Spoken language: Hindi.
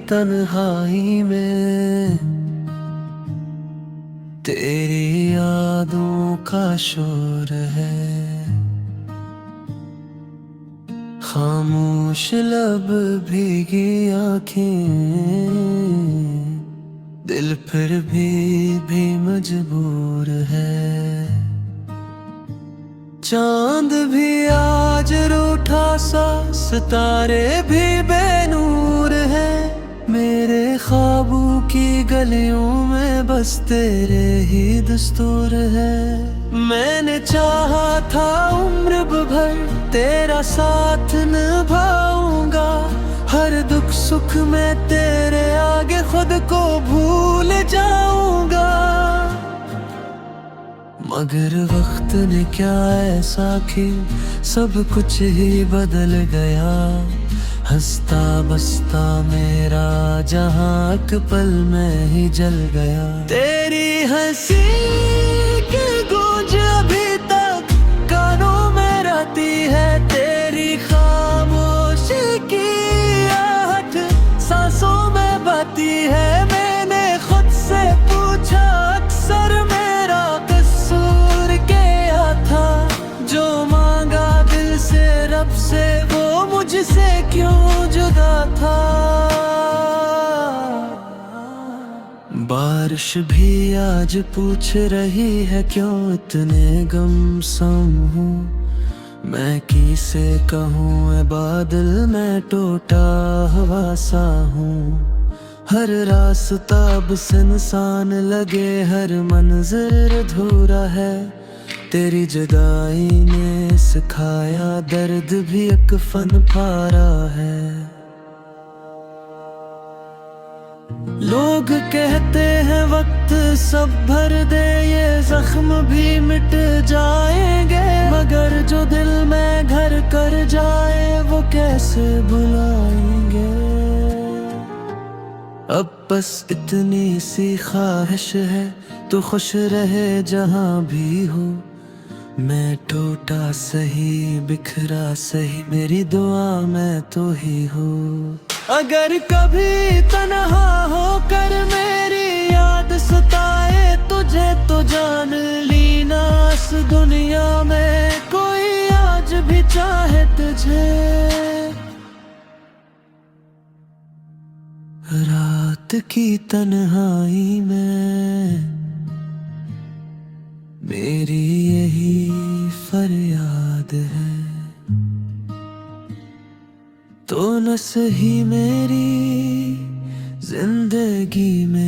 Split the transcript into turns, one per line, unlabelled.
तन्हाई में तेरी यादों का शोर है। खामोश लब भीगी आंखें, दिल फिर भी मजबूर है। चांद भी आज रूठा सा, सितारे भी बेनूर है। मेरे ख्वाबों की गलियों में बस तेरे ही दस्तूर है। मैंने चाहा था उम्र भर तेरा साथ निभाऊंगा, हर दुख सुख में तेरे आगे खुद को भूल जाऊंगा। मगर वक्त ने क्या ऐसा किया, सब कुछ ही बदल गया। हंसता बसता मेरा जहां एक पल में ही जल गया। तेरी हंसी की गूंज अभी तक कानों में रहती है, तेरी खामोशी की आहट सांसों में बहती है। मैंने खुद से पूछा अक्सर, मेरा कसूर क्या था? जो मांगा दिल से रब से, वो मुझसे क्यों जुदा था? बारिश भी आज पूछ रही है क्यों इतने गमसम हूँ। मैं किसे कहूँ ए बादल, मैं टूटा हुआ सा हूँ। हर रास्ता अब सुनसान लगे, हर मंज़िल अधूरा है। तेरी जुदाई ने सिखाया दर्द भी एक फन पारा है। लोग कहते हैं वक्त सब भर दे, ये जख्म भी मिट जाएंगे। मगर जो दिल में घर कर जाए, वो कैसे भुलाएंगे? अब बस इतनी सी ख्वाहिश है, तू खुश रहे जहां भी हो। मैं टूटा सही बिखरा सही, मेरी दुआ में तो ही हो। अगर कभी तन्हा होकर मेरी याद सताए तुझे, तो जान लीना इस दुनिया में कोई आज भी चाहे तुझे। रात की तन्हाई में मेरी यही फरियाद है, तो न सही मेरी जिंदगी में